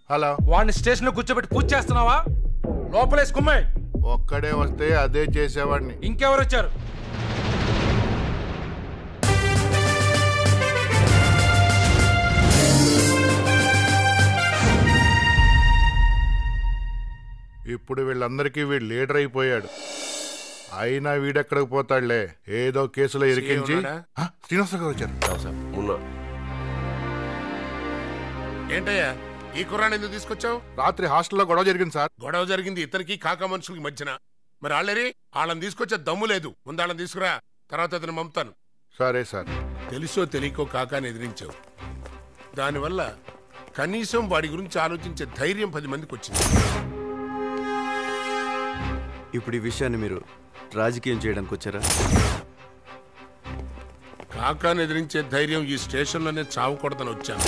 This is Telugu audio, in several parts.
హలో. వాడిని స్టేషన్ లో కూర్చోబెట్టి పూజ చేస్తున్నావా? లోపలేసుకుమ్మాయి. ఒక్కడే వస్తే అదే చేసేవాడిని. ఇంకెవరు వచ్చారు? ఇప్పుడు వీళ్ళందరికీ వీడు లీడర్ అయిపోయాడు. అయినా వీడెక్కడికి పోతాడులే, ఏదో కేసులో ఇరికించి. శ్రీనివాసరావు గారు వచ్చారు. ఏంటయ్యా ఈ కుర్రాన్ని ఎందుకు తీసుకొచ్చావు? రాత్రి హాస్టల్లో గొడవ జరిగింది సార్. గొడవ జరిగింది ఇతనికి కాకా మనుషులకి మధ్యన. మరి వాళ్ళని తీసుకొచ్చే దమ్ము లేదు. ముందు వాళ్ళని తీసుకురా, తర్వాత అతను పంపుతాను. సరే సార్. తెలుసో తెలియకో కాకాని ఎదిరించావు. దానివల్ల కనీసం వాడి గురించి ఆలోచించే ధైర్యం 10 మందికి వచ్చింది. ఇప్పుడు ఈ విషయాన్ని మీరు రాజకీయం చేయడానికి వచ్చారా? కాకాని ఎదిరించే ధైర్యం ఈ స్టేషన్లోనే చావకూడదని వచ్చాను.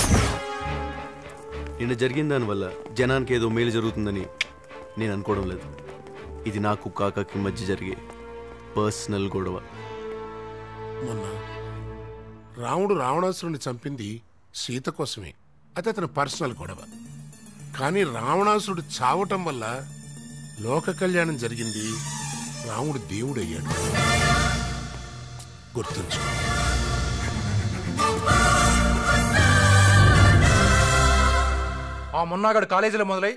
నిన్న జరిగిన దానివల్ల జనానికి ఏదో మేలు జరుగుతుందని నేను అనుకోవడం లేదు. ఇది నాకు కాకాకి మధ్య జరిగే పర్సనల్ గొడవ. మొన్న రాముడు రావణాసురుని చంపింది సీత కోసమే. అది అతని పర్సనల్ గొడవ. కానీ రావణాసురుడు చావటం వల్ల లోక కళ్యాణం జరిగింది. రాముడు దేవుడయ్యాడు. గుర్తుంచు. ఆ మొన్నగాడు కాలేజీలో మొదలై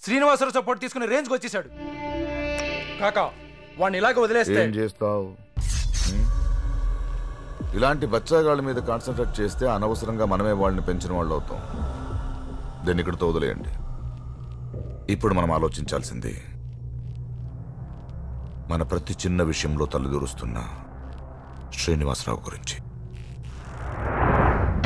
శ్రీనివాసరావు సపోర్ట్ తీసుకుని రేంజ్కి వచ్చేసాడు. కాకా వాడిని ఇలాగ వదిలేస్తే ఏం చేస్తావు? ఇలాంటి బచ్చాగాళ్ళ మీద కాన్సన్ట్రేట్ చేస్తే అనవసరంగా మనమే వాళ్ళని పెంచిన వాళ్ళు అవుతాం. దీన్ని ఇక్కడితో వదిలేయండి. ఇప్పుడు మనం ఆలోచించాల్సింది మన ప్రతి చిన్న విషయంలో తలదూరుస్తున్న శ్రీనివాసరావు గురించి.